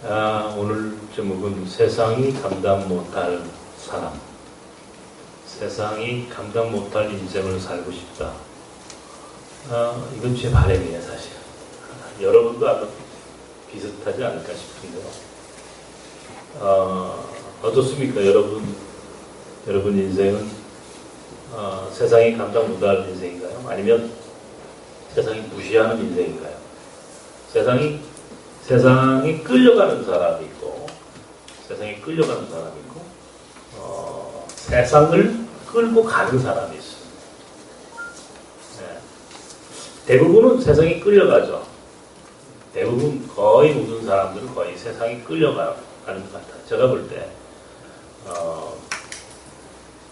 오늘 제목은 세상이 감당 못할 사람. 세상이 감당 못할 인생을 살고 싶다. 이건 제 바람이에요, 사실. 여러분도 아마 비슷하지 않을까 싶은데요. 어떻습니까? 여러분 인생은 세상이 감당 못할 인생인가요? 아니면 세상이 무시하는 인생인가요? 세상에 끌려가는 사람이 있고, 세상에 끌려가는 사람이 있고, 세상을 끌고 가는 사람이 있어요. 네. 대부분은 세상에 끌려가죠. 대부분 거의 모든 사람들은 거의 세상에 끌려가는 것 같아요. 제가 볼 때.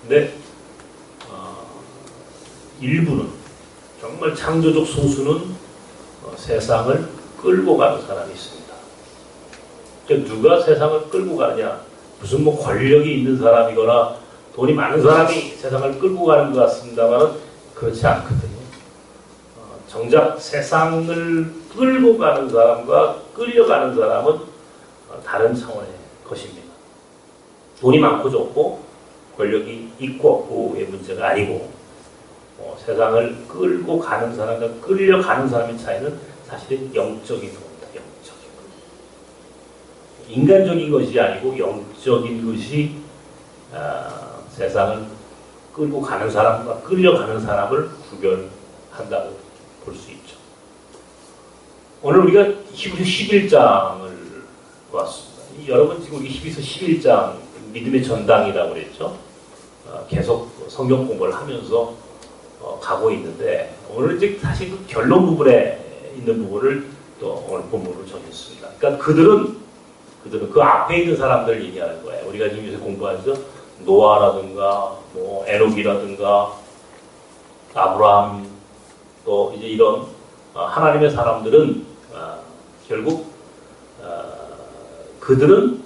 근데 일부는, 정말 창조적 소수는 세상을 끌고 가는 사람이 있습니다. 누가 세상을 끌고 가느냐? 무슨 권력이 있는 사람이거나 돈이 많은 사람이 세상을 끌고 가는 것 같습니다만 그렇지 않거든요. 정작 세상을 끌고 가는 사람과 끌려가는 사람은 다른 차원의 것입니다. 돈이 많고 적고 권력이 있고 없고의 문제가 아니고 세상을 끌고 가는 사람과 끌려가는 사람의 차이는 사실은 영적인 겁니다. 영적인 것. 인간적인 것이 아니고 영적인 것이 세상을 끌고 가는 사람과 끌려가는 사람을 구별한다고 볼 수 있죠. 오늘 우리가 히브리서 11장을 보았습니다. 여러분 지금 우리 히브리서 11장 믿음의 전당이라고 그랬죠. 계속 성경 공부를 하면서 가고 있는데 오늘 이제 사실 그 결론 부분에 있는 부분을 또 오늘 본문으로 정했습니다. 그러니까 그들은 그 앞에 있는 사람들 얘기하는 거예요. 우리가 지금 요새 공부하면서 노아라든가 뭐 에녹이라든가 아브라함 또 이제 이런 하나님의 사람들은 결국 그들은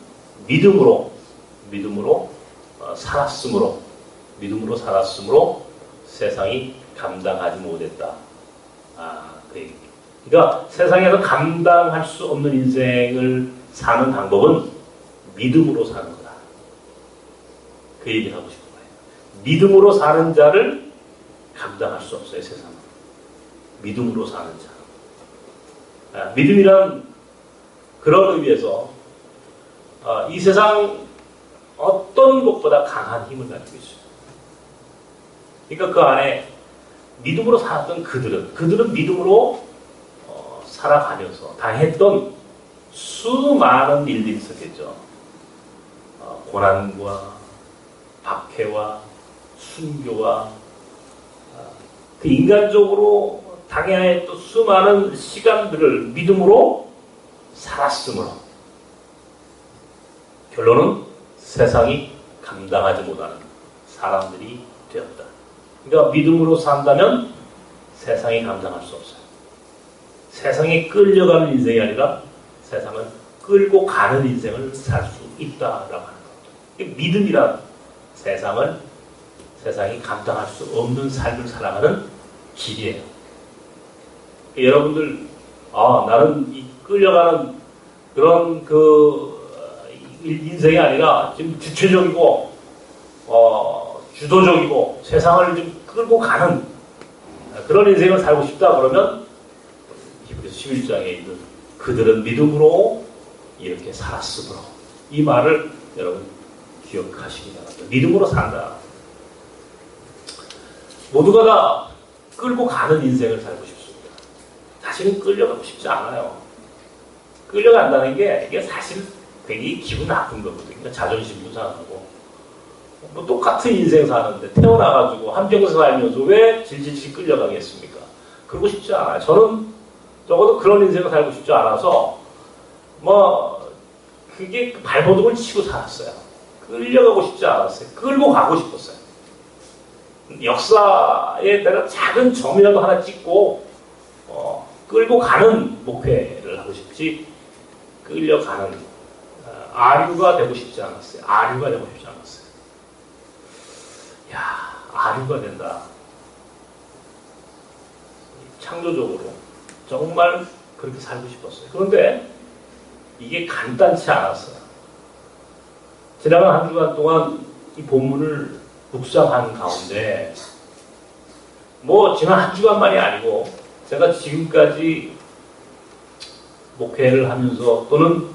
믿음으로 살았으므로 세상이 감당하지 못했다. 그 얘기입니다. 그러니까 세상에서 감당할 수 없는 인생을 사는 방법은 믿음으로 사는 거다. 그 얘기를 하고 싶은 거예요. 믿음으로 사는 자를 감당할 수 없어요, 세상은. 믿음으로 사는 자. 믿음이란 그런 의미에서 이 세상 어떤 것보다 강한 힘을 가지고 있어요. 그러니까 그 안에 믿음으로 살았던 그들은 믿음으로 살아가면서 당했던 수많은 일들이 있었겠죠. 고난과 박해와 순교와 그 인간적으로 당해야 했던 수많은 시간들을 믿음으로 살았으므로 결론은 세상이 감당하지 못하는 사람들이 되었다. 그러니까 믿음으로 산다면 세상이 감당할 수 없어요. 세상에 끌려가는 인생이 아니라 세상을 끌고 가는 인생을 살 수 있다라고 하는 겁니다. 믿음이란 세상이 감당할 수 없는 삶을 살아가는 길이에요. 여러분들, 나는 이 끌려가는 그런 인생이 아니라 지금 주체적이고, 주도적이고, 세상을 좀 끌고 가는 그런 인생을 살고 싶다 그러면, 히브리서 11장에 있는 그들은 믿음으로 이렇게 살았으므로. 이 말을 여러분 기억하시기 바랍니다. 믿음으로 산다. 모두가 다 끌고 가는 인생을 살고 싶습니다. 사실은 끌려가고 싶지 않아요. 끌려간다는 게 이게 사실 되게 기분 나쁜 거거든요. 자존심도 상하고. 뭐 똑같은 인생 사는데 태어나가지고 한평생 살면서 왜 질질질 끌려가겠습니까? 그러고 싶지 않아요. 저는 적어도 그런 인생을 살고 싶지 않아서 그게 발버둥을 치고 살았어요. 끌려가고 싶지 않았어요. 끌고 가고 싶었어요. 역사에 내가 작은 점이라도 하나 찍고 끌고 가는 목회를 하고 싶지 끌려가는 아류가 되고 싶지 않았어요. 아류가 되고 싶지 않았어요. 아류가 된다. 창조적으로 정말 그렇게 살고 싶었어요. 그런데 이게 간단치 않았어요. 지나간 한 주간 동안 이 본문을 묵상한 가운데 뭐 지난 한 주간만이 아니고 제가 지금까지 목회를 하면서 또는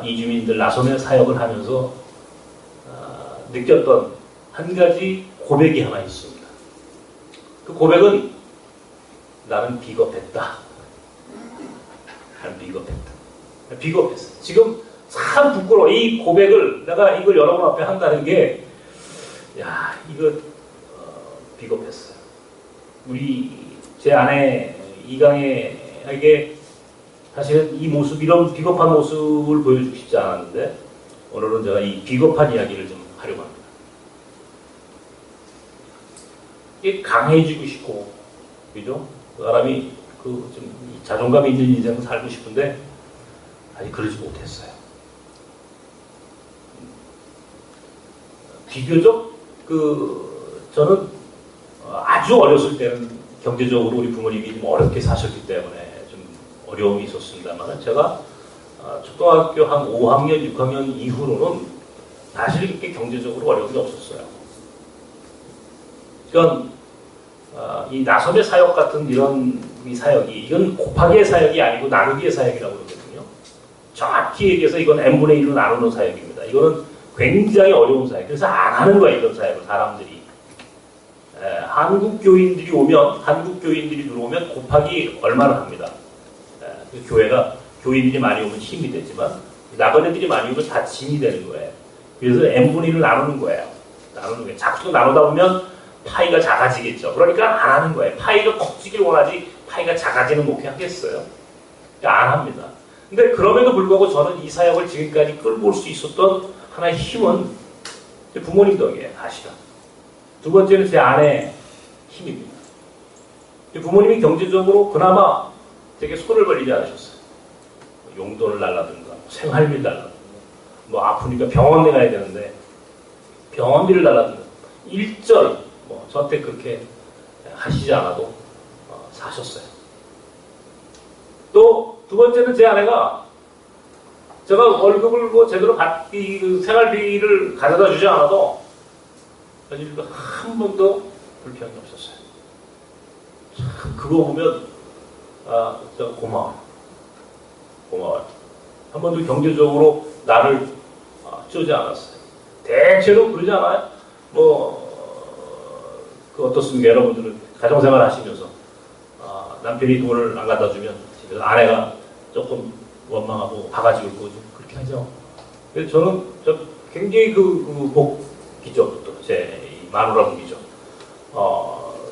이주민들 나섬의 사역을 하면서 느꼈던 한 가지 고백이 하나 있습니다. 그 고백은 나는 비겁했다. 나는 비겁했다. 비겁했어. 지금 참 부끄러워. 이 고백을 내가 이걸 여러분 앞에 한다는 게 이거 비겁했어요. 제 아내 이강애에게 사실은 이 모습, 이런 비겁한 모습을 보여주고 싶지 않았는데 오늘은 제가 이 비겁한 이야기를 좀 하려고 합니다. 이게 강해지고 싶고, 그죠? 그 사람이 좀 자존감이 있는 인생을 살고 싶은데 아직 그러지 못했어요. 비교적 저는 아주 어렸을 때는 경제적으로 우리 부모님이 좀 어렵게 사셨기 때문에 좀 어려움이 있었습니다만 제가 초등학교 한 5학년, 6학년 이후로는 사실 이렇게 경제적으로 어려움이 없었어요. 그러니까 이 나섬의 사역 같은 이 사역이 이건 곱하기의 사역이 아니고 나누기의 사역이라고 그러거든요. 정확히 얘기해서 이건 n분의 1로 나누는 사역입니다. 이거는 굉장히 어려운 사역. 그래서 안 하는 거예요, 이런 사역을 사람들이. 한국 교인들이 들어오면 곱하기 얼마를 합니다. 교회가 교인들이 많이 오면 힘이 되지만 나그네들이 많이 오면 다 짐이 되는 거예요. 그래서 n분의 1을 나누는 거예요. 자꾸 나누다 보면 파이가 작아지겠죠. 그러니까 안 하는 거예요. 파이가 커지길 원하지 파이가 작아지는 목회 하겠어요? 그러니까 안 합니다. 근데 그럼에도 불구하고 저는 이 사역을 지금까지 끌고 올 수 있었던 하나의 힘은 부모님 덕이에요. 사실은. 두 번째는 제 아내의 힘입니다. 부모님이 경제적으로 그나마 되게 손을 벌리지 않으셨어요. 용돈을 달라든가 생활비를 달라든가 뭐 아프니까 병원에 가야 되는데 병원비를 달라든가 일절 저한테 그렇게 하시지 않아도 사셨어요. 또 두 번째는 제 아내가 제가 월급을 제대로 생활비를 가져다 주지 않아도 한 번도 불평이 없었어요. 참 그거 보면 제가 고마워요. 한 번도 경제적으로 나를 쩌지 않았어요. 대체로 그러지 않아요? 어떻습니까? 여러분들은 가정생활 하시면서 남편이 돈을 안 갖다 주면 집에서 아내가 조금 원망하고 바가지 긁고 좀 그렇게 하죠. 그래서 저는 굉장히 복이죠. 또 제 마누라 복이죠.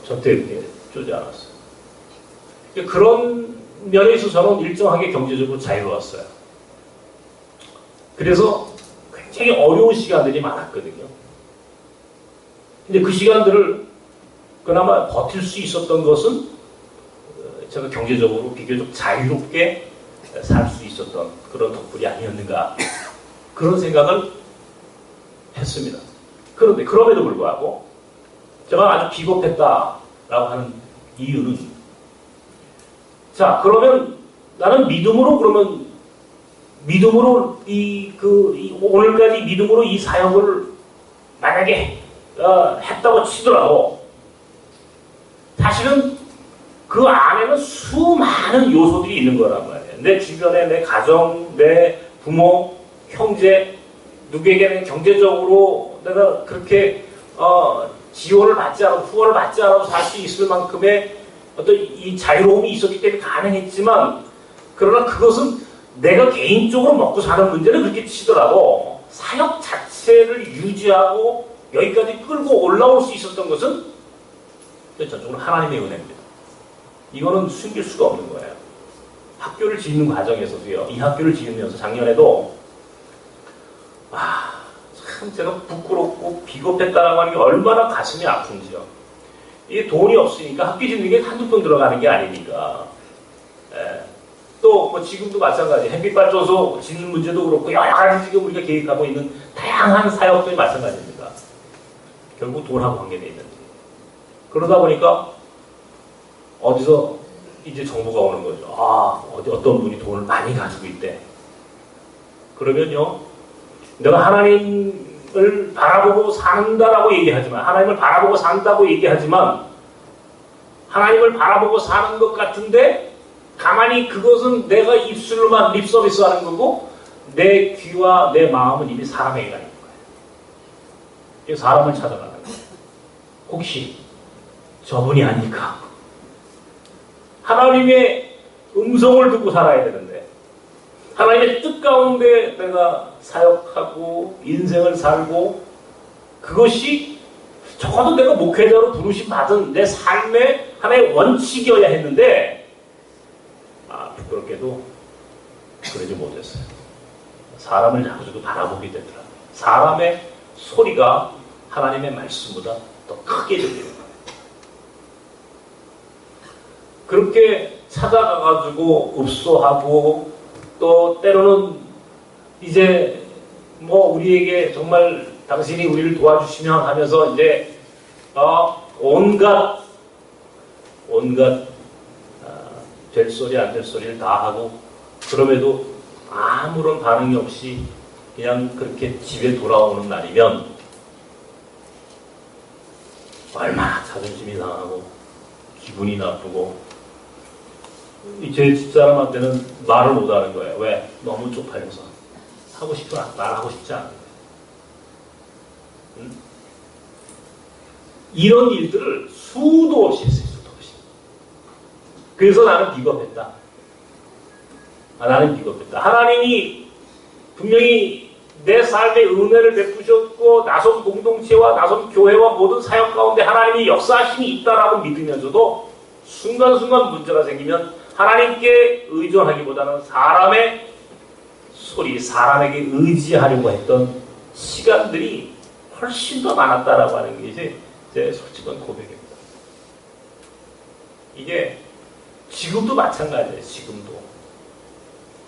저한테 이렇게 쩌지 않았어요. 그런 면에 있어서 저는 일정하게 경제적으로 자유로웠어요. 그래서 굉장히 어려운 시간들이 많았거든요. 근데 그 시간들을 그나마 버틸 수 있었던 것은 제가 경제적으로 비교적 자유롭게 살 수 있었던 그런 덕분이 아니었는가 그런 생각을 했습니다. 그런데 그럼에도 불구하고 제가 아주 비겁했다라고 하는 이유는 자 그러면 나는 믿음으로 오늘까지 믿음으로 이 사역을 만약에 했다고 치더라도 사실은 그 안에는 수많은 요소들이 있는 거란 말이에요. 내 주변에 내 가정, 내 부모, 형제 누구에게는 경제적으로 내가 그렇게 지원을 받지 않아도 후원을 받지 않아도 살 수 있을 만큼의 어떤 이 자유로움이 있었기 때문에 가능했지만 그러나 그것은 내가 개인적으로 먹고 사는 문제는 그렇게 치더라도 사역 자체를 유지하고 여기까지 끌고 올라올 수 있었던 것은 전적으로 하나님의 은혜입니다. 이거는 숨길 수가 없는 거예요. 학교를 짓는 과정에서도요. 이 학교를 지으면서 작년에도 참 제가 부끄럽고 비겁했다라고 하는 게 얼마나 가슴이 아픈지요. 이게 돈이 없으니까 학교 짓는 게 한두 푼 들어가는 게 아니니까. 또 지금도 마찬가지. 햇빛발전소 짓는 문제도 그렇고 여러 가지 지금 우리가 계획하고 있는 다양한 사역들이 마찬가지입니다. 결국 돈하고 관계되어 있는지. 그러다 보니까 어디서 이제 정보가 오는 거죠. 어떤 분이 돈을 많이 가지고 있대. 그러면요, 내가 하나님을 바라보고 산다라고 얘기하지만, 하나님을 바라보고 산다고 얘기하지만, 하나님을 바라보고 사는 것 같은데, 가만히 그것은 내가 입술로만 립서비스 하는 거고, 내 귀와 내 마음은 이미 사람에게 가 있는 거예요. 사람을 찾아가는 거예요. 혹시 저분이 아닐까? 하나님의 음성을 듣고 살아야 되는데, 하나님의 뜻 가운데 내가 사역하고 인생을 살고, 그것이 적어도 내가 목회자로 부르심 받은 내 삶의 하나의 원칙이어야 했는데, 부끄럽게도 그러지 못했어요. 사람을 자꾸자꾸 바라보게 되더라고요. 사람의 소리가 하나님의 말씀보다 더 크게 들리는 거예요. 그렇게 찾아가가지고 읍소하고, 또 때로는 이제 뭐 우리에게 정말 당신이 우리를 도와주시면 하면서 이제 온갖 될 소리 안 될 소리를 다 하고, 그럼에도 아무런 반응이 없이 그냥 그렇게 집에 돌아오는 날이면 얼마나 자존심이 상하고 기분이 나쁘고, 제 집사람한테는 말을 못하는 거예요. 왜? 너무 쪽팔려서. 하고 싶어 말하고 싶지 않은 거예요. 이런 일들을 수도 없이 했어요. 수도 없이. 그래서 나는 비겁했다. 나는 비겁했다. 하나님이 분명히 내 삶에 은혜를 베푸셨고, 나선 공동체와 나선 교회와 모든 사역 가운데 하나님이 역사하심이 있다라고 믿으면서도 순간순간 문제가 생기면 하나님께 의존하기보다는 사람의 소리, 사람에게 의지하려고 했던 시간들이 훨씬 더 많았다라고 하는 게 제 솔직한 고백입니다. 이게 지금도 마찬가지예요. 지금도.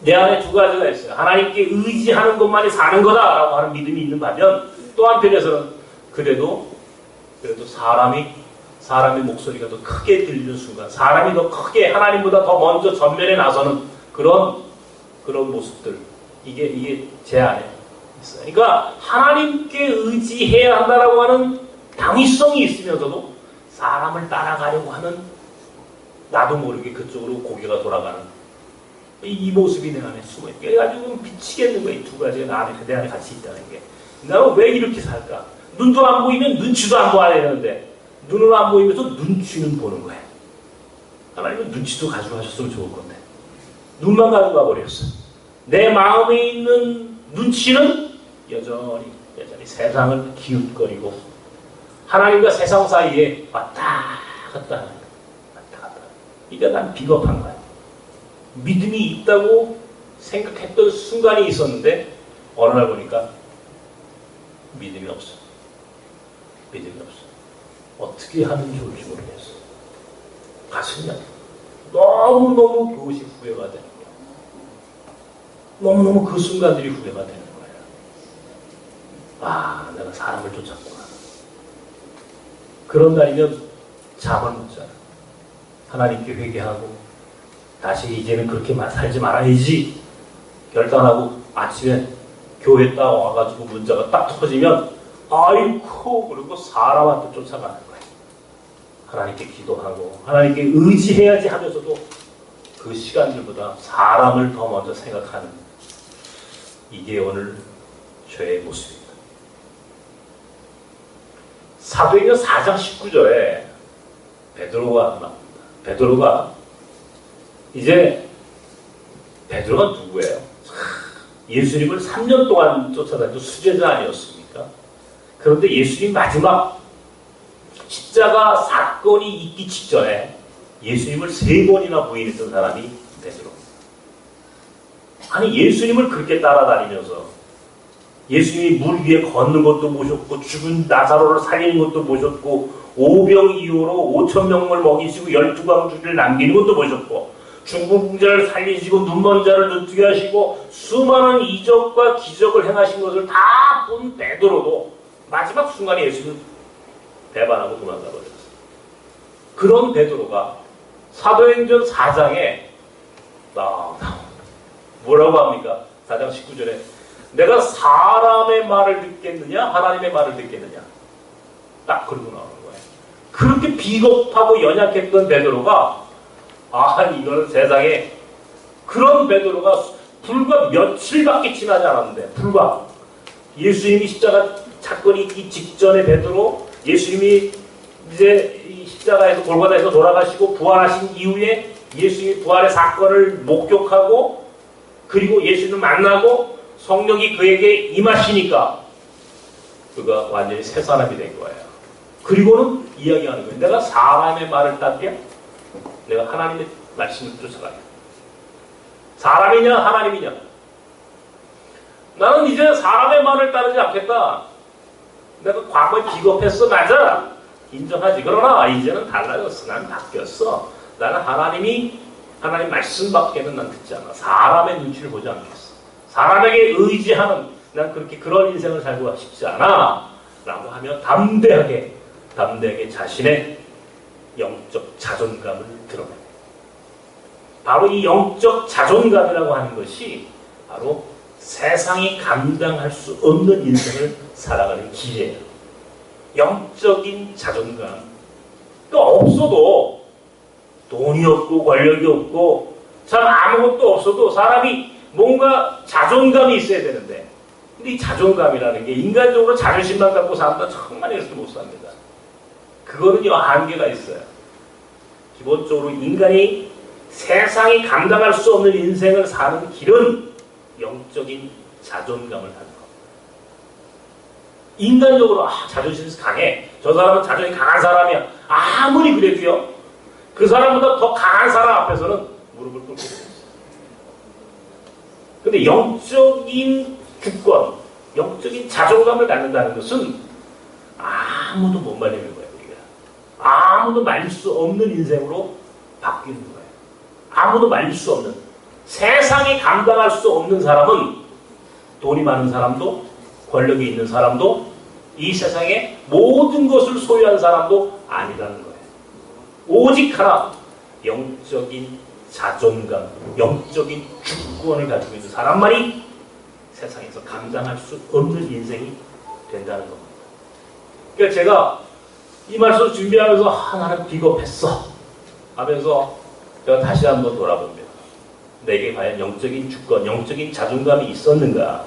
내 안에 두 가지가 있어요. 하나님께 의지하는 것만이 사는 거다라고 하는 믿음이 있는 반면, 또 한편에서는 그래도 사람의 목소리가 더 크게 들리는 순간, 사람이 더 크게 하나님보다 더 먼저 전면에 나서는 그런 모습들, 이게 제 안에 있어요. 그러니까 하나님께 의지해야 한다라고 하는 당위성이 있으면서도 사람을 따라가려고 하는, 나도 모르게 그쪽으로 고개가 돌아가는 이 모습이 내 안에 숨어있고, 그래가지고 미치겠는 거야. 이 두 가지가 내 안에 같이 있다는 게. 나는 왜 이렇게 살까? 눈도 안 보이면 눈치도 안 봐야 되는데, 눈을 안 보이면서 눈치는 보는 거예요. 하나님은 눈치도 가져가셨으면 좋을 건데, 눈만 가져가 버렸어요. 내 마음에 있는 눈치는 여전히 세상을 기웃거리고, 하나님과 세상 사이에 왔다 갔다 하는 거예요. 왔다 갔다. 그러니까 난 비겁한 거야. 믿음이 있다고 생각했던 순간이 있었는데, 어느 날 보니까 믿음이 없어. 믿음이 없어. 어떻게 하면 좋을지 모르겠어. 가슴이 아파. 너무너무 그것이 후회가 되는 거야. 너무너무 그 순간들이 후회가 되는 거야. 내가 사람을 쫓았구나. 그런 날이면 잠을 못 자요. 하나님께 회개하고, 다시 이제는 그렇게 살지 말아야지 결단하고, 아침에 교회 딱 와가지고 문제가 딱 터지면 아이고, 그리고 사람한테 쫓아가는 거예요. 하나님께 기도하고 하나님께 의지해야지 하면서도 그 시간들보다 사람을 더 먼저 생각하는, 이게 오늘 죄의 모습입니다. 사도행전 4장 19절에 베드로가 나옵니다. 베드로가 누구예요? 예수님을 3년 동안 쫓아다니던 수제자 아니었습니까? 그런데 예수님 마지막 십자가 사건이 있기 직전에 예수님을 3번이나 부인했던 사람이 베드로. 아니, 예수님을 그렇게 따라다니면서 예수님이 물 위에 걷는 것도 보셨고, 죽은 나사로를 살리는 것도 보셨고, 오병이어로 5,000명을 먹이시고 12광주를 남기는 것도 보셨고, 중풍 자를 살리시고 눈먼 자를 눈뜨게 하시고 수많은 이적과 기적을 행하신 것을 다 본 베드로도 마지막 순간에 예수를 배반하고 도망가 버렸어요. 그런 베드로가 사도행전 4장에 뭐라고 합니까? 4장 19절에 내가 사람의 말을 듣겠느냐 하나님의 말을 듣겠느냐, 딱 그러고 나오는 거예요. 그렇게 비겁하고 연약했던 베드로가, 이거는 세상에, 그런 베드로가 불과 며칠밖에 지나지 않았는데, 불과 예수님이 십자가 사건이 있기 직전에 베드로, 예수님이 이제 이 십자가에서 골고다에서 돌아가시고 부활하신 이후에 예수님이 부활의 사건을 목격하고, 그리고 예수님을 만나고 성령이 그에게 임하시니까 그가 완전히 새 사람이 된 거예요. 그리고는 이야기하는 거예요. 내가 사람의 말을 따르랴? 내가 하나님의 말씀을 쫓아가랴? 사람이냐 하나님이냐? 나는 이제 사람의 말을 따르지 않겠다. 내가 과거에 비겁했어, 맞아, 인정하지. 그러나 이제는 달라졌어. 난 바뀌었어. 나는 하나님 말씀밖에는 난 듣지 않아. 사람의 눈치를 보지 않겠어. 사람에게 의지하는, 난 그런 인생을 살고 싶지 않아 라고 하며 담대하게 자신의 영적 자존감을 드러내요. 바로 이 영적 자존감이라고 하는 것이 바로 세상이 감당할 수 없는 인생을 살아가는 길이에요. 영적인 자존감. 또 없어도, 돈이 없고 권력이 없고 참 아무것도 없어도 사람이 뭔가 자존감이 있어야 되는데, 근데 이 자존감이라는 게 인간적으로 자존심만 갖고 산다 정말 이렇게 못 삽니다. 그거는요 한계가 있어요. 기본적으로 인간이 세상이 감당할 수 없는 인생을 사는 길은 영적인 자존감을 갖는 겁니다. 인간적으로 자존심이 강해, 저 사람은 자존심이 강한 사람이야, 아무리 그래도요 그 사람보다 더 강한 사람 앞에서는 무릎을 꿇게 됩니다. 근데 영적인 주권, 영적인 자존감을 갖는다는 것은 아무도 못 말리는 거예요. 우리가 아무도 말릴 수 없는 인생으로 바뀌는 거예요. 아무도 말릴 수 없는, 세상이 감당할 수 없는 사람은 돈이 많은 사람도, 권력이 있는 사람도, 이 세상의 모든 것을 소유한 사람도 아니라는 거예요. 오직 하나, 영적인 자존감, 영적인 주권을 가지고 있는 사람만이 세상에서 감당할 수 없는 인생이 된다는 겁니다. 그러니까 제가 이 말씀을 준비하면서 나는 비겁했어 하면서 제가 다시 한번 돌아봅니다. 내게 과연 영적인 주권, 영적인 자존감이 있었는가?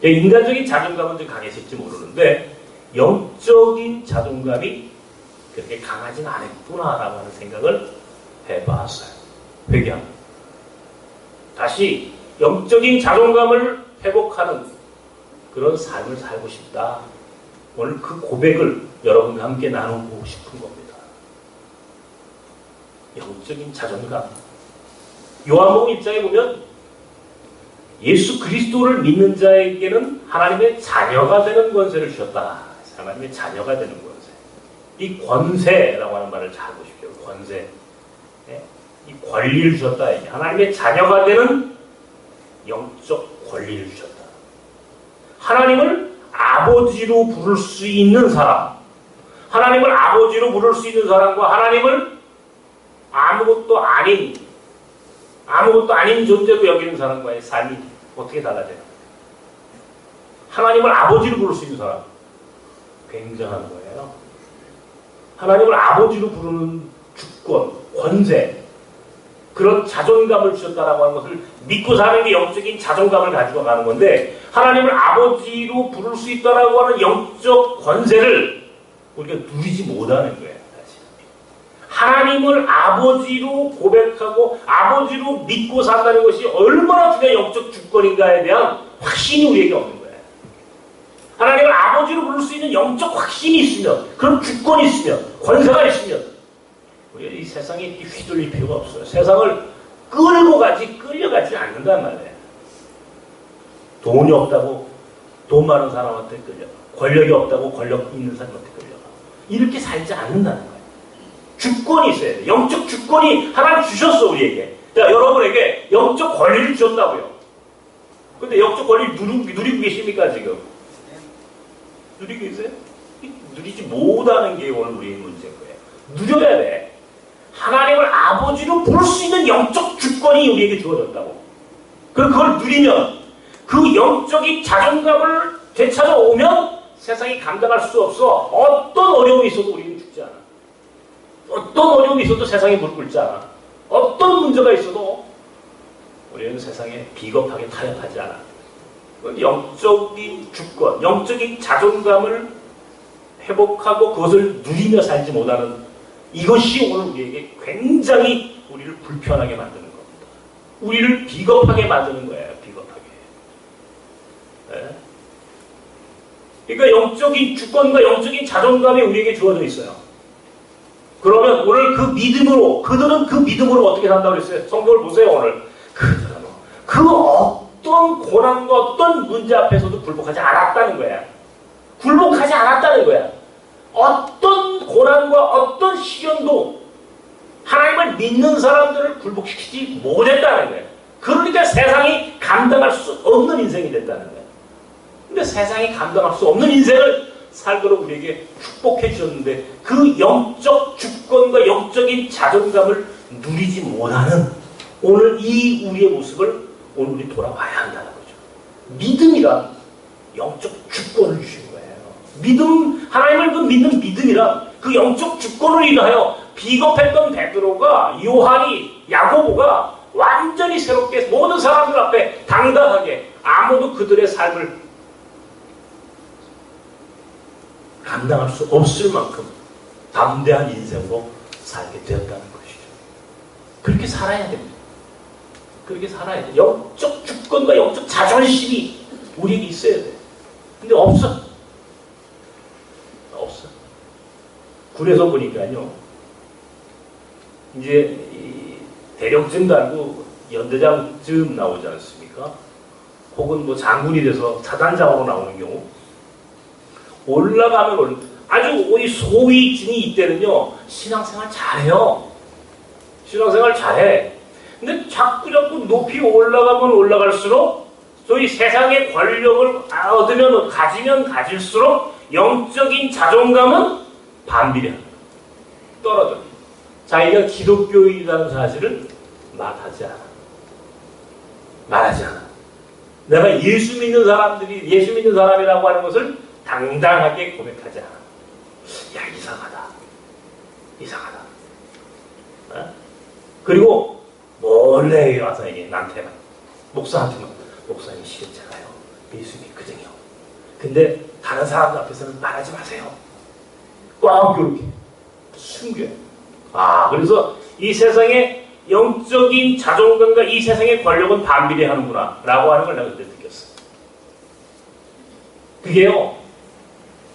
인간적인 자존감은 좀 강했을지 모르는데 영적인 자존감이 그렇게 강하진 않았구나라고 하는 생각을 해봤어요. 회개합니다. 다시 영적인 자존감을 회복하는 그런 삶을 살고 싶다. 오늘 그 고백을 여러분과 함께 나누고 싶은 겁니다. 영적인 자존감. 요한복음 1장에 보면 예수 그리스도를 믿는 자에게는 하나님의 자녀가 되는 권세를 주셨다. 하나님의 자녀가 되는 권세. 이 권세라고 하는 말을 잘 보십시오. 권세. 이 권리를 주셨다. 하나님의 자녀가 되는 영적 권리를 주셨다. 하나님을 아버지로 부를 수 있는 사람, 하나님을 아버지로 부를 수 있는 사람과 하나님을 아무것도 아닌 존재로 여기는 사람과의 삶이 어떻게 달라져요? 하나님을 아버지로 부를 수 있는 사람, 굉장한 거예요. 하나님을 아버지로 부르는 주권, 권세, 그런 자존감을 주셨다라고 하는 것을 믿고 사는 게 영적인 자존감을 가지고 가는 건데, 하나님을 아버지로 부를 수 있다라고 하는 영적 권세를 우리가 누리지 못하는 거예요. 하나님을 아버지로 고백하고 아버지로 믿고 산다는 것이 얼마나 중요한 영적 주권인가에 대한 확신이 우리에게 없는 거예요. 하나님을 아버지로 부를 수 있는 영적 확신이 있으면, 그런 주권이 있으면, 권세가 있으면 우리가 이 세상에 휘둘릴 필요가 없어요. 세상을 끌려가지 않는단 말이에요. 돈이 없다고 돈 많은 사람한테 끌려가, 권력이 없다고 권력 있는 사람한테 끌려가, 이렇게 살지 않는다는 거예요. 주권이 있어야 돼. 영적 주권이 하나님 주셨어, 우리에게. 자, 여러분에게 영적 권리를 주셨다고요. 근데 영적 권리를 누리고 계십니까, 지금? 누리고 계세요? 누리지 못하는 게 오늘 우리의 문제인 거예요. 누려야 돼. 하나님을 아버지로 부를 수 있는 영적 주권이 우리에게 주어졌다고. 그럼 그걸 누리면, 그 영적인 자존감을 되찾아오면 세상이 감당할 수 없어. 어떤 어려움이 있어도 우리는 죽지 않아. 어떤 어려움이 있어도 세상에 무릎 꿇지 않아. 어떤 문제가 있어도 우리는 세상에 비겁하게 타협하지 않아. 영적인 주권, 영적인 자존감을 회복하고 그것을 누리며 살지 못하는 이것이 오늘 우리에게 굉장히 우리를 불편하게 만드는 겁니다. 우리를 비겁하게 만드는 거예요. 비겁하게. 네? 그러니까 영적인 주권과 영적인 자존감이 우리에게 주어져 있어요. 그러면 오늘 그 믿음으로, 그들은 그 믿음으로 어떻게 산다고 그랬어요? 성경을 보세요, 오늘. 그들은 그 어떤 고난과 어떤 문제 앞에서도 굴복하지 않았다는 거야. 굴복하지 않았다는 거야. 어떤 고난과 어떤 시련도 하나님을 믿는 사람들을 굴복시키지 못했다는 거야. 그러니까 세상이 감당할 수 없는 인생이 됐다는 거야. 근데 세상이 감당할 수 없는 인생을 살도록 우리에게 축복해 주셨는데 그 영적 주권과 영적인 자존감을 누리지 못하는 오늘 이 우리의 모습을 오늘 우리 돌아봐야 한다는 거죠. 믿음이란 영적 주권을 주신 거예요. 믿음, 하나님을 그 믿는 믿음이란 그 영적 주권을 인하여 비겁했던 베드로가, 요한이, 야고보가 완전히 새롭게 모든 사람들 앞에 당당하게 아무도 그들의 삶을 감당할 수 없을 만큼 담대한 인생으로 살게 되었다는 것이죠. 그렇게 살아야 됩니다. 그렇게 살아야 돼. 영적 주권과 영적 자존심이 우리에게 있어야 돼. 근데 없어. 없어. 굴에서 보니까요. 이제 이 대령증 달고 연대장쯤 나오지 않습니까? 혹은 뭐 장군이 돼서 사단장으로 나오는 경우. 올라가면 아주 우리 소위진이 이때는요. 신앙생활 잘해요. 신앙생활 잘해. 근데 자꾸 높이 올라가면 올라갈수록 소위 세상의 권력을 얻으면 가지면 가질수록 영적인 자존감은 반비례 떨어져. 자기가 기독교인이라는 사실을 말하지 않아. 말하지 않아. 내가 예수 믿는 사람들이 예수 믿는 사람이라고 하는 것을 당당하게 고백하지 않아. 야, 이상하다. 이상하다. 어? 그리고 몰래 와서 이게 나한테만 목사한테만 목사님 시겠잖아요. 예수 믿거든요. 근데 다른 사람들 앞에서는 말하지 마세요. 꽉 이렇게 숨겨요. 아, 그래서 이 세상의 영적인 자존감과 이 세상의 권력은 반비례하는구나 라고 하는 걸 내가 그때 느꼈어요. 그게요,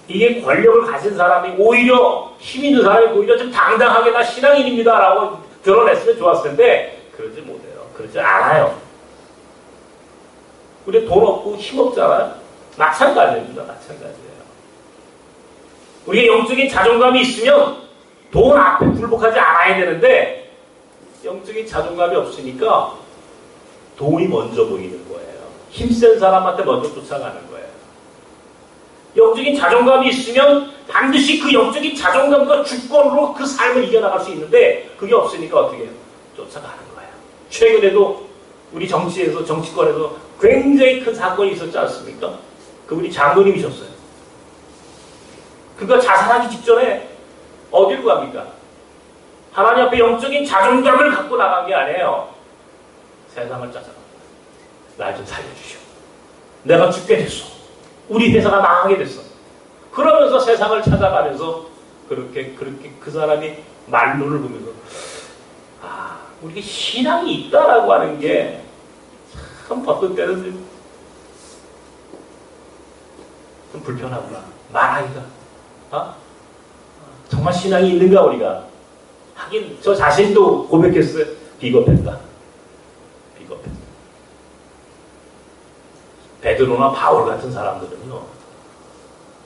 이게 권력을 가진 사람이 오히려 힘 있는 사람이 오히려 좀 당당하게 나 신앙인입니다 라고 드러냈으면 좋았을 텐데 그러지 못해요. 그러지 않아요. 우리 돈 없고 힘 없잖아요. 마찬가지입니다. 마찬가지예요. 우리의 영적인 자존감이 있으면 돈 앞에 굴복하지 않아야 되는데 영적인 자존감이 없으니까 돈이 먼저 보이는 거예요. 힘센 사람한테 먼저 쫓아가는 거예요. 영적인 자존감이 있으면 반드시 그 영적인 자존감과 주권으로 그 삶을 이겨나갈 수 있는데 그게 없으니까 어떻게 해요? 쫓아가는 거예요. 최근에도 우리 정치에서 정치권에서 굉장히 큰 사건이 있었지 않습니까? 그분이 장로님이셨어요. 그가 자살하기 직전에 어디로 갑니까? 하나님 앞에 영적인 자존감을 갖고 나간 게 아니에요. 세상을 찾아갑니다. 날 좀 살려주시오. 내가 죽게 됐어. 우리 회사가 망하게 됐어. 그러면서 세상을 찾아가면서 그렇게 그 사람이 말로를 보면서 아, 우리가 신앙이 있다라고 하는 게 참 어떤 때는 좀 불편하구나. 말하기가. 어? 정말 신앙이 있는가 우리가. 하긴 저 자신도 고백했어요. 비겁했다. 비겁했다. 베드로나 바울 같은 사람들은요.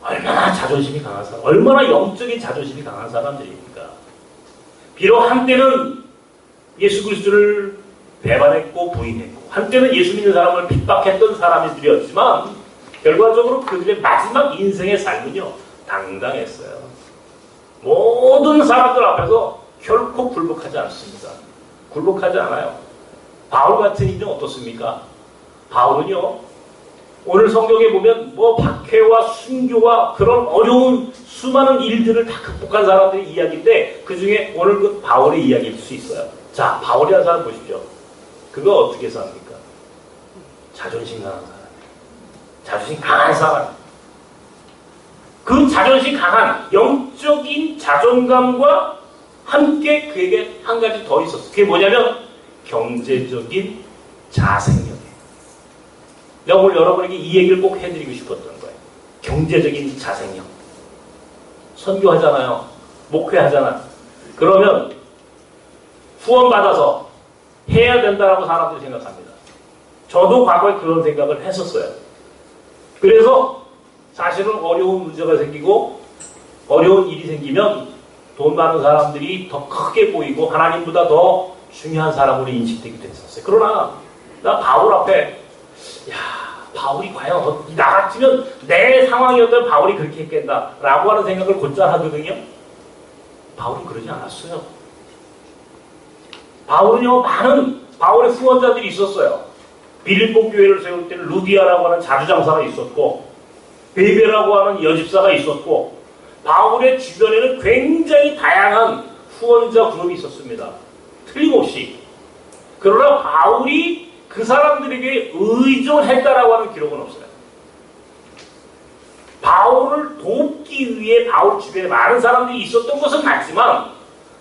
얼마나 자존심이 강한 사람, 얼마나 영적인 자존심이 강한 사람들입니까? 비록 한때는 예수 그리스도를 배반했고 부인했고 한때는 예수 믿는 사람을 핍박했던 사람들이었지만 결과적으로 그들의 마지막 인생의 삶은요. 당당했어요. 모든 사람들 앞에서 결코 굴복하지 않습니다. 굴복하지 않아요. 바울 같은 이는 어떻습니까? 바울은요. 오늘 성경에 보면 뭐 박해와 순교와 그런 어려운 수많은 일들을 다 극복한 사람들의 이야기인데 그 중에 오늘 그 바울의 이야기일 수 있어요. 자, 바울이라는 사람 보십시오. 그거 어떻게 삽니까? 자존심 강한 사람. 자존심 강한 사람. 그 자존심 강한 영적인 자존감과 함께 그에게 한 가지 더 있었어요. 그게 뭐냐면 경제적인 자생력이에요. 내가 오늘 여러분에게 이 얘기를 꼭 해드리고 싶었던 거예요. 경제적인 자생력. 선교하잖아요. 목회하잖아요. 그러면 후원받아서 해야 된다라고 사람들이 생각합니다. 저도 과거에 그런 생각을 했었어요. 그래서 사실은 어려운 문제가 생기고 어려운 일이 생기면 돈 많은 사람들이 더 크게 보이고 하나님보다 더 중요한 사람으로 인식되기도 했었어요. 그러나 나 바울 앞에 바울이 과연 나 같으면 내 상황이었던 바울이 그렇게 했겠다 라고 하는 생각을 곧잘 하거든요. 바울은 그러지 않았어요. 바울은요, 많은 바울의 후원자들이 있었어요. 빌립보 교회를 세울 때는 루디아라고 하는 자주장사가 있었고 베베라고 하는 여집사가 있었고 바울의 주변에는 굉장히 다양한 후원자 그룹이 있었습니다. 틀림없이. 그러나 바울이 그 사람들에게 의존했다라고 하는 기록은 없어요. 바울을 돕기 위해 바울 주변에 많은 사람들이 있었던 것은 맞지만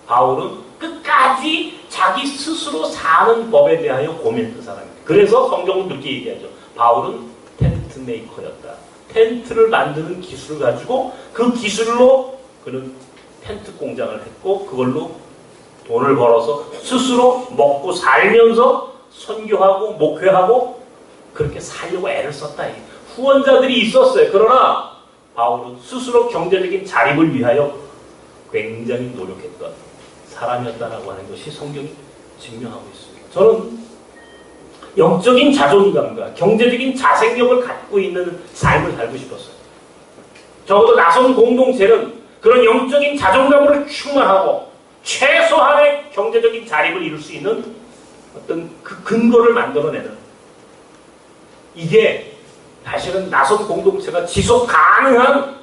바울은 끝까지 자기 스스로 사는 법에 대하여 고민했던 사람입니다. 그래서 성경은 그렇게 얘기하죠. 바울은 텐트 메이커였다. 텐트를 만드는 기술을 가지고 그 기술로 그는 텐트 공장을 했고 그걸로 돈을 벌어서 스스로 먹고 살면서 선교하고 목회하고 그렇게 살려고 애를 썼다. 후원자들이 있었어요. 그러나 바울은 스스로 경제적인 자립을 위하여 굉장히 노력했던 사람이었다라고 하는 것이 성경이 증명하고 있습니다. 저는 영적인 자존감과 경제적인 자생력을 갖고 있는 삶을 살고 싶었어요. 적어도 나선 공동체는 그런 영적인 자존감으로 충만하고 최소한의 경제적인 자립을 이룰 수 있는 어떤 그 근거를 만들어내는 이게 사실은 나선 공동체가 지속 가능한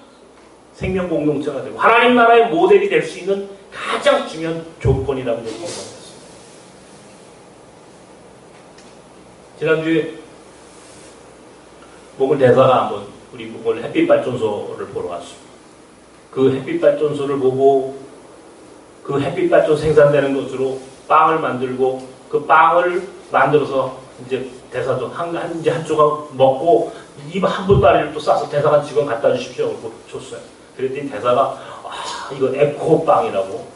생명 공동체가 되고 하나님 나라의 모델이 될 수 있는 가장 중요한 조건이라고 저는 생각합니다. 지난주에 목을 대사가 한번 우리 목을 햇빛발전소를 보러 왔습니다. 그 햇빛발전소를 보고 그 햇빛발전 생산되는 것으로 빵을 만들고 그 빵을 만들어서 이제 대사도 이제 한 조각 먹고 입 한 분다리를 또 싸서 대사관 직원 갖다 주십시오. 그러고 줬어요. 그랬더니 대사가 이거 에코빵이라고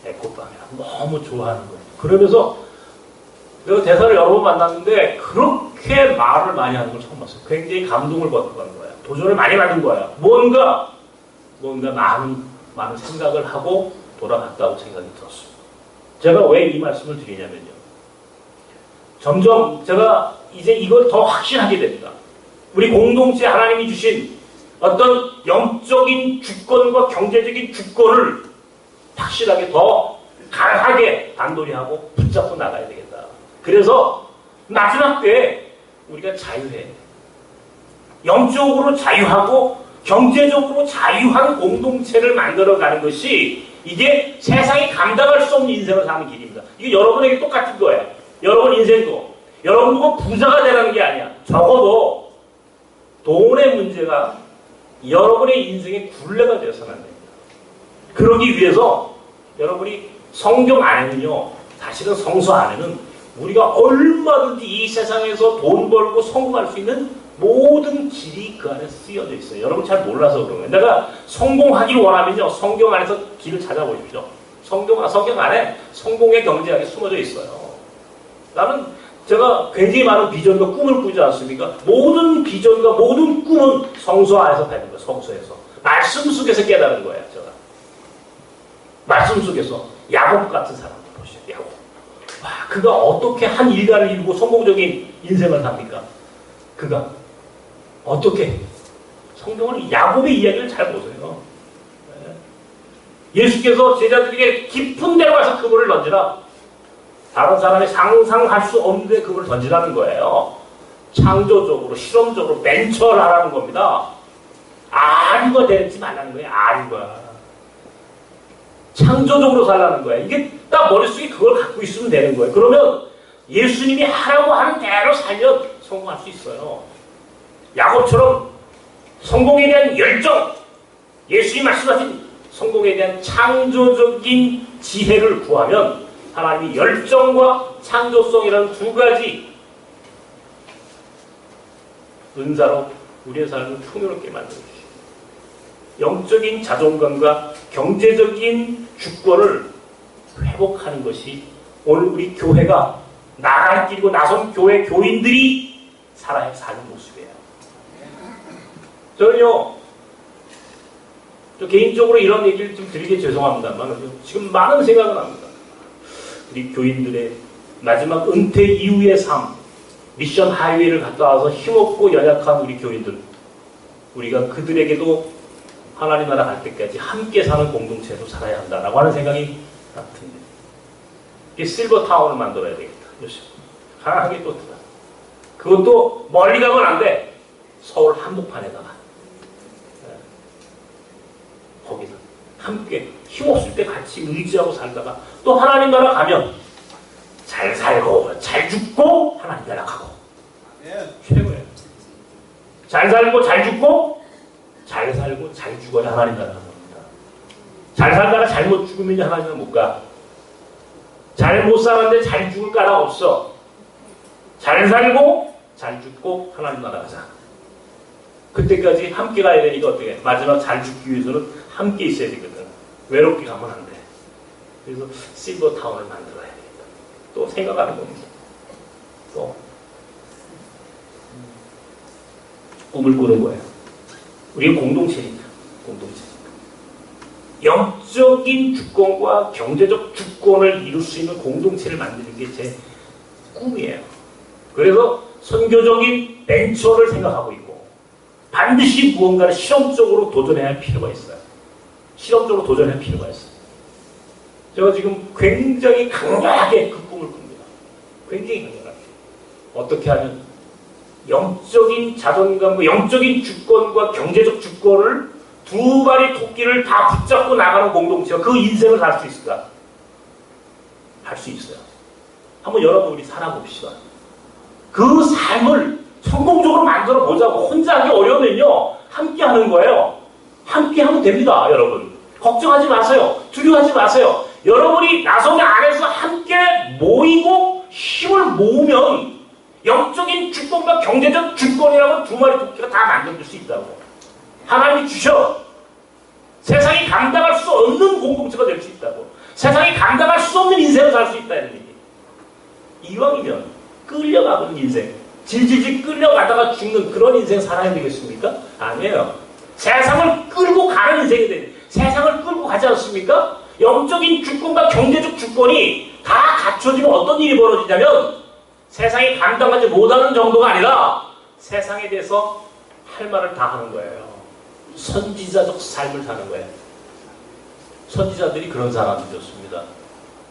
에코빵이라고 너무 좋아하는 거예요. 그러면서 내가 대사를 여러 번 만났는데 그렇게 말을 많이 하는 걸 처음 봤어요. 굉장히 감동을 받고 간 거예요. 도전을 많이 받은 거예요. 뭔가 많은 생각을 하고 돌아갔다고 생각이 들었습니다. 제가 왜 이 말씀을 드리냐면요. 점점 제가 이제 이걸 더 확신하게 됩니다. 우리 공동체 하나님이 주신 어떤 영적인 주권과 경제적인 주권을 확실하게 더 강하게 단도리하고 붙잡고 나가야 되겠다. 그래서 마지막 때에 우리가 자유해. 영적으로 자유하고 경제적으로 자유한 공동체를 만들어가는 것이 이게 세상이 감당할 수 없는 인생을 사는 길입니다. 이게 여러분에게 똑같은 거예요. 여러분 인생도. 여러분 보고 부자가 되라는 게 아니야. 적어도 돈의 문제가 여러분의 인생의 굴레가 되어서는 안 됩니다. 그러기 위해서 여러분이 성경 안에는요. 사실은 성서 안에는 우리가 얼마든지 이 세상에서 돈 벌고 성공할 수 있는 모든 길이 그 안에 쓰여져 있어요. 여러분 잘 몰라서 그런 거예요. 내가 성공하기를 원하면요. 성경 안에서 길을 찾아보십시오. 성경 안에 성공의 경제학이 숨어져 있어요. 제가 굉장히 많은 비전과 꿈을 꾸지 않습니까? 모든 비전과 모든 꿈은 성서 안에서 배는 거예요. 성서에서. 말씀 속에서 깨달은 거예요. 제가. 말씀 속에서 야곱 같은 사람을 보시죠. 야곱. 와, 그가 어떻게 한 일가를 이루고 성공적인 인생을 삽니까? 그가 어떻게 성경은 야곱의 이야기를 잘 보세요. 예수께서 제자들에게 깊은 데로 가서 그물을 던지라. 다른 사람이 상상할 수 없는데 그물을 던지라는 거예요. 창조적으로, 실험적으로 벤처를 하라는 겁니다. 아류가 되지 말라는 거예요. 아류가. 창조적으로 살라는 거예요. 이게 딱 머릿속에 그걸 갖고 있으면 되는 거예요. 그러면 예수님이 하라고 하는 대로 살면 성공할 수 있어요. 야곱처럼 성공에 대한 열정, 예수님이 말씀하신 성공에 대한 창조적인 지혜를 구하면 하나님이 열정과 창조성이라는 두 가지 은사로 우리의 삶을 풍요롭게 만들어주시고 영적인 자존감과 경제적인 주권을 회복하는 것이 오늘 우리 교회가 나라를 끼고 나선 교회 교인들이 살아야 사는 모습이에요. 저는요, 저 개인적으로 이런 얘기를 좀 드리기 죄송합니다만 지금 많은 생각을 합니다. 우리 교인들의 마지막 은퇴 이후의 삶, 미션 하이웨이를 갔다 와서 힘없고 연약한 우리 교인들, 우리가 그들에게도 하나님 나라 갈 때까지 함께 사는 공동체로 살아야 한다라고 하는 생각이 듭니다. 이 실버타운을 만들어야 되겠다. 강하게 또 들어. 그것도 멀리 가면 안 돼. 서울 한복판에다가. 거기서 함께 힘없을 때 같이 의지하고 살다가 또 하나님 나라 가면 잘 살고 잘 죽고 하나님 나라 가고. 최고예요. 잘 살고 잘 죽고 잘 살고 잘 죽어야 하나님 나라 갑니다. 잘 살다가 잘못 죽으면 하나님 나라 못 가. 잘 못 사는데 잘 죽을 까라 없어. 잘 살고 잘 죽고 하나님 나라 가자. 그때까지 함께 가야 되니까 어떻게 해? 마지막 잘 죽기 위해서는 함께 있어야 되거든. 외롭게 가면 안 돼. 그래서 실버타운을 만들어야 되겠다. 또 생각하는 겁니다. 또 꿈을 꾸는 거예요. 우리의 공동체니까. 공동체니까. 영적인 주권과 경제적 주권을 이룰 수 있는 공동체를 만드는 게 제 꿈이에요. 그래서 선교적인 벤처를 생각하고 있고 반드시 무언가를 실험적으로 도전해야 할 필요가 있어요. 실험적으로 도전할 필요가 있어요. 제가 지금 굉장히 강력하게 그 꿈을 꿉니다. 굉장히 강력하게. 어떻게 하면 영적인 자존감과 영적인 주권과 경제적 주권을 두 마리 토끼를 다 붙잡고 나가는 공동체가 그 인생을 살 수 있을까? 할 수 있어요. 한번 여러분 우리 살아봅시다. 그 삶을 성공적으로 만들어 보자고. 혼자 하기 어려우면요 함께 하는 거예요. 함께 하면 됩니다. 여러분 걱정하지 마세요. 두려워하지 마세요. 여러분이 나성의 안에서 함께 모이고 힘을 모으면 영적인 주권과 경제적 주권이라고 두 마리 토끼가 다 만들어줄 수 있다고. 하나님이 주셔. 세상이 감당할 수 없는 공동체가 될 수 있다고. 세상이 감당할 수 없는 인생을 살 수 있다는 얘기. 이왕이면 끌려가는 인생, 질질질 끌려가다가 죽는 그런 인생 살아야 되겠습니까? 아니에요. 세상을 끌고 가는 인생이 돼. 세상을 끌고 가지 않습니까? 영적인 주권과 경제적 주권이 다 갖춰지면 어떤 일이 벌어지냐면 세상이 감당하지 못하는 정도가 아니라 세상에 대해서 할 말을 다 하는 거예요. 선지자적 삶을 사는 거예요. 선지자들이 그런 사람들이었습니다.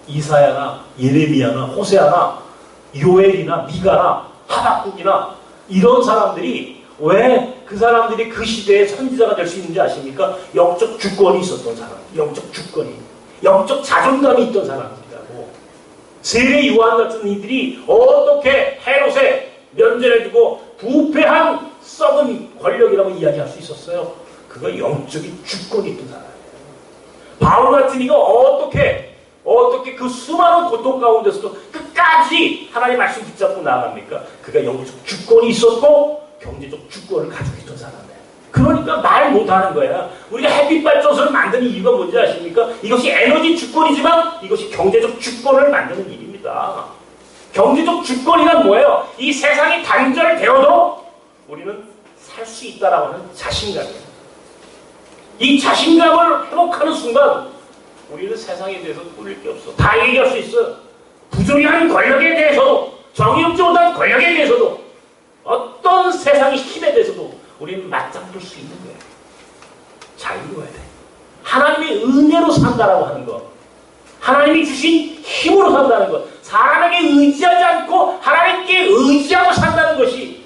이사야나 예레미야나 호세아나 요엘이나 미가나 하박국이나 이런 사람들이 왜 그 사람들이 그 시대에 선지자가 될 수 있는지 아십니까? 영적 주권이 있었던 사람, 영적 주권이, 영적 자존감이 있던 사람들이라고. 세례 요한 같은 이들이 어떻게 헤롯에 면제해주고 부패한 썩은 권력이라고 이야기할 수 있었어요? 그거 영적인 주권이 있던 사람이에요. 바울 같은 이가 어떻게 그 수많은 고통 가운데서도 끝까지 하나님의 말씀 붙잡고 나아갑니까? 그가 영적 주권이 있었고 경제적 주권을 가지고 있던 사람이에요. 그러니까 말 못하는 거야. 우리가 햇빛 발전소를 만드는 이유가 뭔지 아십니까? 이것이 에너지 주권이지만 이것이 경제적 주권을 만드는 일입니다. 경제적 주권이란 뭐예요? 이 세상이 단절되어도 우리는 살 수 있다라고 하는 자신감이에요. 이 자신감을 회복하는 순간 우리는 세상에 대해서 꿀릴 게 없어. 다 얘기할 수 있어. 부조리한 권력에 대해서도, 정의롭지 못한 권력에 대해서도, 어떤 세상의 힘에 대해서도 우리는 맞잡을 수 있는 거예요. 자유로워야 돼. 하나님의 은혜로 산다라고 하는 것, 하나님이 주신 힘으로 산다는 것, 사람에게 의지하지 않고 하나님께 의지하고 산다는 것이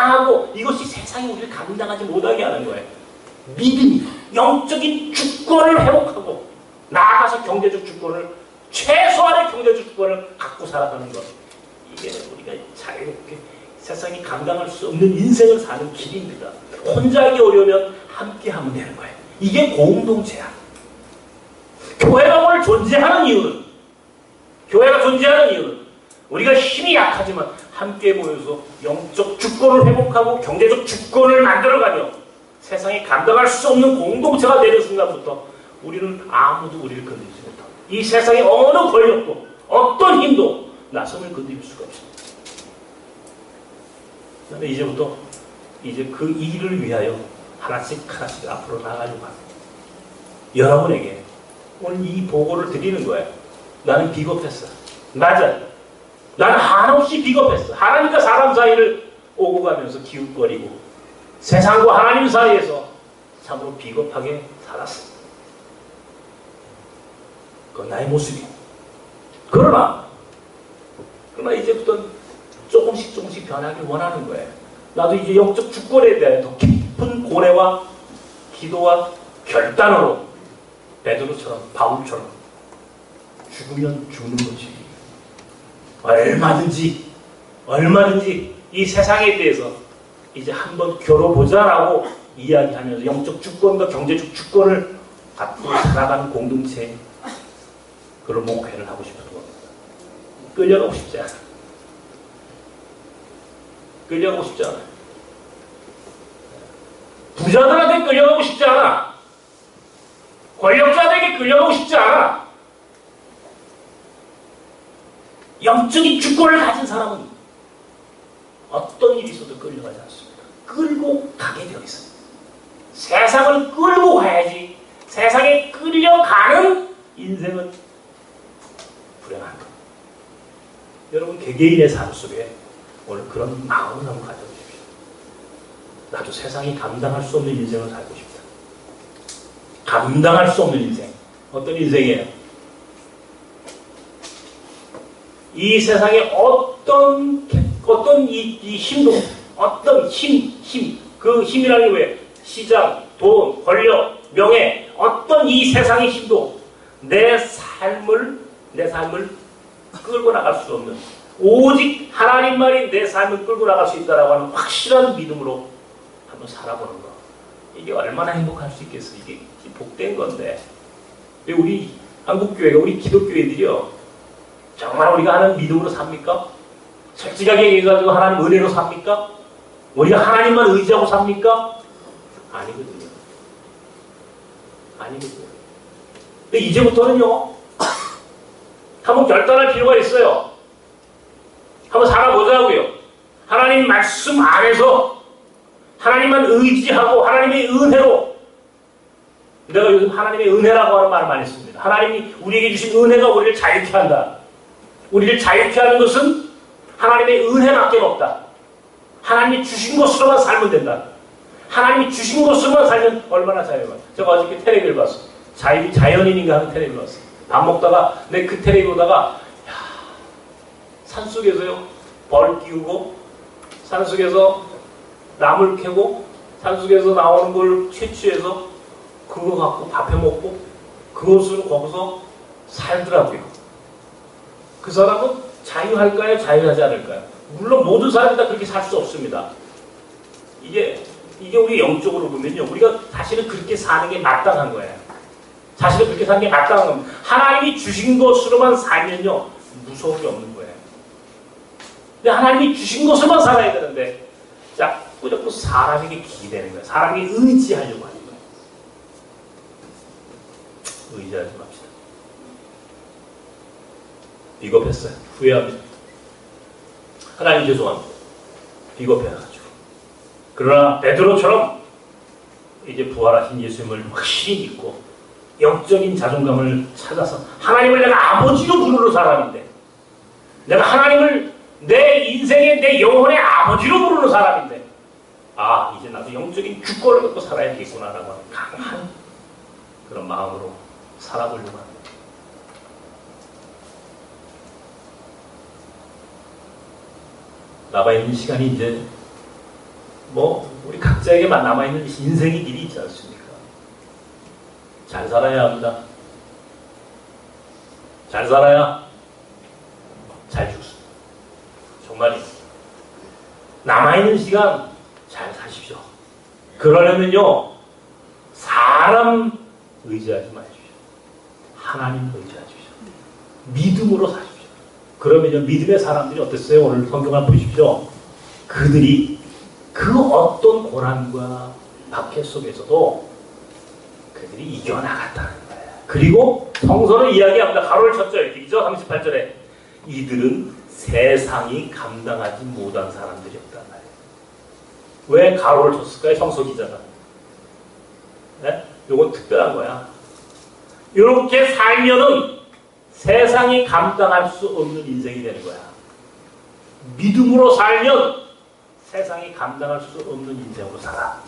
강하고 이것이 세상이 우리를 감당하지 못하게 하는 거예요. 믿음이 영적인 주권을 회복하고 나아가서 경제적 주권을 최소한의 경제적 주권을 갖고 살아가는 것. 이게 우리가 자유롭게 세상이 감당할 수 없는 인생을 사는 길입니다. 혼자 하기 어려우면 함께 하면 되는 거예요. 이게 공동체야. 교회가 오늘 존재하는 이유는 우리가 힘이 약하지만 함께 모여서 영적 주권을 회복하고 경제적 주권을 만들어가며 세상이 감당할 수 없는 공동체가 되는 순간부터 우리는 아무도 우리를 건드리지 못하고 이 세상의 어느 권력도 어떤 힘도 나선을 건드릴 수가 없습니다. 그런데 이제부터 그 일을 위하여 하나씩 앞으로 나가려고 합니다. 여러분에게 오늘 이 보고를 드리는 거예요. 나는 비겁했어. 맞아요. 나는 한없이 비겁했어. 하나님과 사람 사이를 오고 가면서 기웃거리고 세상과 하나님 사이에서 참으로 비겁하게 살았어. 그건 나의 모습이에요. 그러나 이제부터 조금씩 변하길 원하는 거예요. 나도 이제 영적 주권에 대해 더 깊은 고뇌와 기도와 결단으로 베드로처럼 바울처럼 죽으면 죽는 거지. 얼마든지 이 세상에 대해서 이제 한번 겨뤄보자라고 이야기하면서 영적 주권과 경제적 주권을 갖고 살아가는 공동체 그런 목회를 하고 싶은 겁니다. 끌려가고 싶지 않아. 부자들한테 끌려가고 싶지 않아. 권력자들에게 끌려가고 싶지 않아. 영적인 주권을 가진 사람은 어떤 일이 있어도 끌려가지 않습니다. 끌고 가게 되어 있어요. 세상을 끌고 가야지. 세상에 끌려가는 인생은 불행한 것. 여러분 개개인의 삶 속에 오늘 그런 마음을 한번 가져보십시오. 나도 세상이 감당할 수 없는 인생을 살고 싶다. 감당할 수 없는 인생. 어떤 인생이에요? 이 세상에 어떤 이 힘도, 어떤 그 힘이라는 게 왜? 시장, 돈, 권력, 명예, 어떤 이 세상의 힘도 내 삶을 끌고 나갈 수 없는, 오직 하나님만이 내 삶을 끌고 나갈 수 있다라고 하는 확실한 믿음으로 한번 살아보는 거. 이게 얼마나 행복할 수 있겠어. 이게 복된 건데. 우리 한국교회가, 우리 기독교회들이요, 정말 우리가 하는 믿음으로 삽니까? 솔직하게 얘기해가지고 하나님 은혜로 삽니까? 우리가 하나님만 의지하고 삽니까? 아니거든요. 근데 이제부터는요, 한번 결단할 필요가 있어요. 한번 살아보자고요. 하나님 말씀 안에서 하나님만 의지하고 하나님의 은혜로, 내가 요즘 하나님의 은혜라고 하는 말을 많이 씁니다. 하나님이 우리에게 주신 은혜가 우리를 자유케 한다. 우리를 자유케 하는 것은 하나님의 은혜밖에 없다. 하나님이 주신 것으로만 살면 된다. 하나님이 주신 것으로만 살면 얼마나 자유가. 제가 어저께 텔레비를 봤어. 자연인인가 하는 텔레비를 봤어. 밥 먹다가 내 그 텔레비 보다가 산속에서요 벌 끼우고 산속에서 나물 캐고 산속에서 나오는 걸 채취해서 그거 갖고 밥해 먹고 그것으로 거기서 살더라고요. 그 사람은 자유할까요? 자유하지 않을까요? 물론 모든 사람이 다 그렇게 살 수 없습니다. 이게 우리 영적으로 보면요, 우리가 사실은 그렇게 사는 게 마땅한 거예요. 사실은 그렇게 사는 게 마땅한 겁니다. 하나님이 주신 것으로만 살면요 무서움이 없는 거예요. 근데 하나님이 주신 것으로만 살아야 되는데 자꾸 사람에게 기대는 거예요. 사람에게 의지하려고 하는 거예요. 의지하지 맙시다. 비겁했어요. 후회합니다. 하나님 죄송합니다. 비겁해가지고. 그러나 베드로처럼 이제 부활하신 예수님을 확실히 믿고 영적인 자존감을 찾아서 하나님을 내가 아버지로 부르는 사람인데, 내가 하나님을 내 인생의 내 영혼의 아버지로 부르는 사람인데, 이제 나도 영적인 주권을 갖고 살아야겠구나라고 하는 강한 그런 마음으로 살아보려고 합니다. 남아있는 시간이 이제 우리 각자에게만 남아있는 인생의 길이 있지 않습니까? 잘 살아야 합니다. 잘 살아야 잘 죽습니다. 정말이에요. 남아있는 시간 잘 사십시오. 그러려면요, 사람 의지하지 마십시오. 하나님 의지하십시오. 믿음으로 사십시오. 그러면요, 믿음의 사람들이 어땠어요? 오늘 성경을 보십시오. 그들이 그 어떤 고난과 박해 속에서도 그들이 이겨나갔다는 거예요. 그리고 성서를 이야기합니다. 가로를 쳤죠. 이렇게 38절에 이들은 세상이 감당하지 못한 사람들이었단 말이에요. 왜 가로를 쳤을까요? 성서 기자가. 네? 이건 특별한 거야. 이렇게 살면은 세상이 감당할 수 없는 인생이 되는 거야. 믿음으로 살면 세상이 감당할 수 없는 인생으로 살아.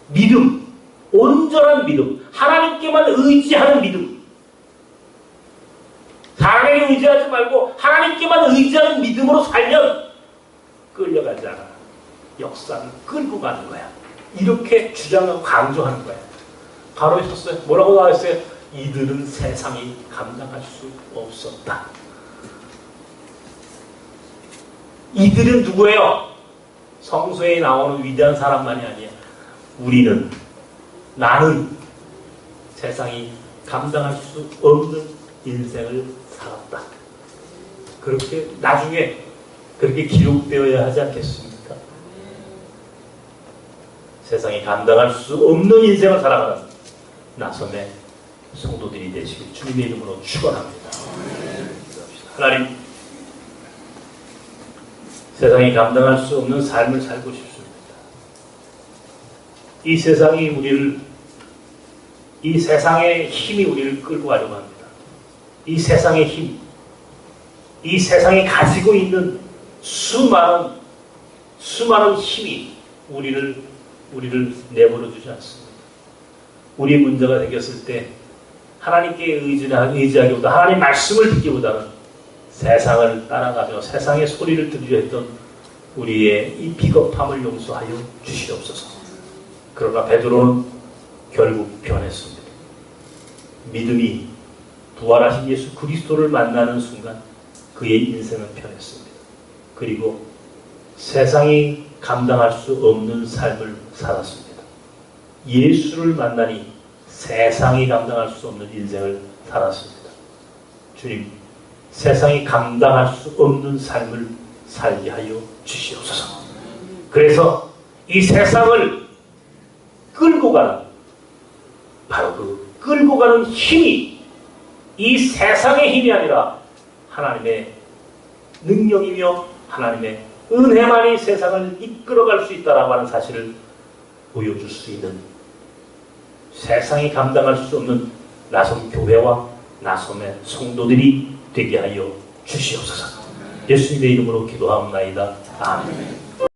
믿음, 온전한 믿음, 하나님께만 의지하는 믿음. 사람에게 의지하지 말고 하나님께만 의지하는 믿음으로 살면 끌려가지 않아. 역사는 끌고 가는 거야. 이렇게 주장하고 강조하는 거야. 바로 있었어요. 뭐라고 나왔어요? 이들은 세상이 감당할 수 없었다. 이들은 누구예요? 성서에 나오는 위대한 사람만이 아니야. 우리는, 나는 세상이 감당할 수 없는 인생을 살았다. 그렇게 나중에 그렇게 기록되어야 하지 않겠습니까? 세상이 감당할 수 없는 인생을 살아가는 나섬의 성도들이 되시길 주님의 이름으로 축원합니다. 하나님, 세상이 감당할 수 없는 삶을 살고 싶습니다. 이 세상이 우리를, 이 세상의 힘이 우리를 끌고 가려고 합니다. 이 세상의 힘, 이 세상이 가지고 있는 수많은 힘이 우리를 내버려 주지 않습니다. 우리 문제가 생겼을 때 하나님께 의지하기보다 하나님 말씀을 듣기보다는 세상을 따라가며 세상의 소리를 들으려 했던 우리의 이 비겁함을 용서하여 주시옵소서. 그러나 베드로는 결국 변했습니다. 믿음이 부활하신 예수 그리스도를 만나는 순간 그의 인생은 변했습니다. 그리고 세상이 감당할 수 없는 삶을 살았습니다. 예수를 만나니 세상이 감당할 수 없는 인생을 살았습니다. 주님, 세상이 감당할 수 없는 삶을 살게 하여 주시옵소서. 그래서 이 세상을 끌고 가는, 바로 그 끌고 가는 힘이 이 세상의 힘이 아니라 하나님의 능력이며 하나님의 은혜만이 세상을 이끌어갈 수 있다라고 하는 사실을 보여줄 수 있는, 세상이 감당할 수 없는 나섬 교회와 나섬의 성도들이 되게 하여 주시옵소서. 예수님의 이름으로 기도하옵나이다. 아멘.